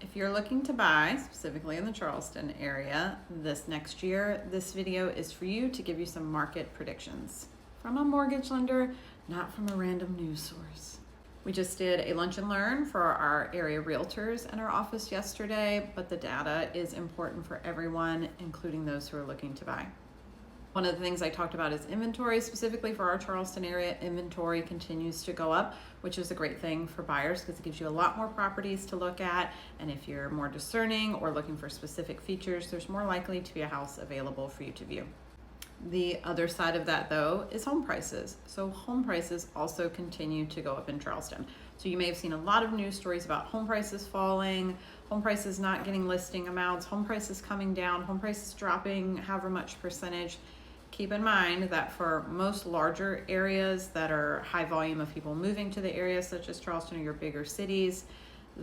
If you're looking to buy, specifically in the Charleston area, this next year, this video is for you to give you some market predictions from a mortgage lender, not from a random news source. We just did a lunch and learn for our area realtors in our office yesterday, but the data is important for everyone, including those who are looking to buy. One of the things I talked about is inventory. Specifically for our Charleston area, inventory continues to go up, which is a great thing for buyers because it gives you a lot more properties to look at. And if you're more discerning or looking for specific features, there's more likely to be a house available for you to view. The other side of that, though, is home prices. So home prices also continue to go up in Charleston. So you may have seen a lot of news stories about home prices falling, home prices not getting listing amounts, home prices coming down, home prices dropping however much percentage. Keep in mind that for most larger areas that are high volume of people moving to the area, such as Charleston or your bigger cities,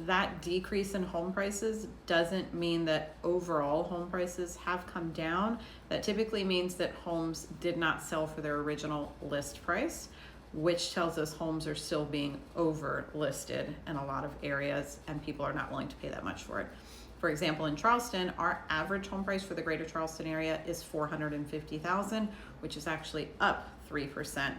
that decrease in home prices doesn't mean that overall home prices have come down. That typically means that homes did not sell for their original list price, which tells us homes are still being over listed in a lot of areas and people are not willing to pay that much for it. For example, in Charleston, our average home price for the greater Charleston area is $450,000, which is actually up 3%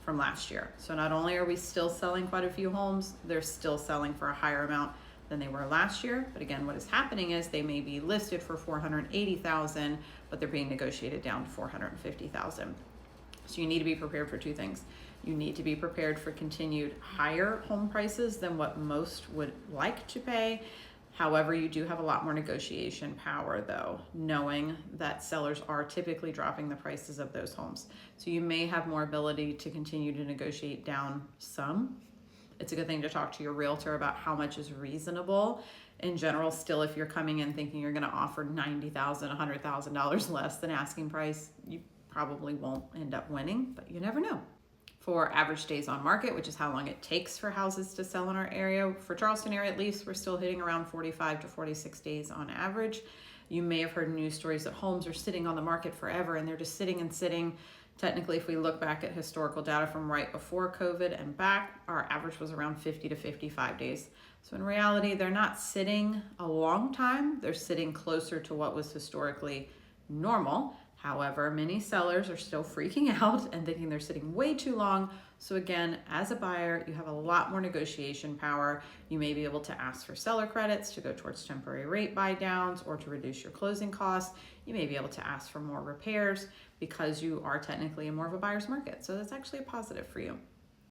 from last year. So not only are we still selling quite a few homes, they're still selling for a higher amount than they were last year. But again, what is happening is they may be listed for $480,000, but they're being negotiated down to $450,000. So you need to be prepared for two things. You need to be prepared for continued higher home prices than what most would like to pay. However, you do have a lot more negotiation power though, knowing that sellers are typically dropping the prices of those homes. So you may have more ability to continue to negotiate down some. It's a good thing to talk to your realtor about how much is reasonable. In general, still, if you're coming in thinking you're gonna offer $90,000, $100,000 less than asking price, you probably won't end up winning, but you never know. For average days on market, which is how long it takes for houses to sell in our area, for Charleston area at least, we're still hitting around 45 to 46 days on average. You may have heard news stories that homes are sitting on the market forever and they're just sitting and sitting. Technically, if we look back at historical data from right before COVID and back, our average was around 50 to 55 days. So in reality, they're not sitting a long time. They're sitting closer to what was historically normal. However, many sellers are still freaking out and thinking they're sitting way too long. So again, as a buyer, you have a lot more negotiation power. You may be able to ask for seller credits to go towards temporary rate buy downs or to reduce your closing costs. You may be able to ask for more repairs because you are technically in more of a buyer's market. So that's actually a positive for you.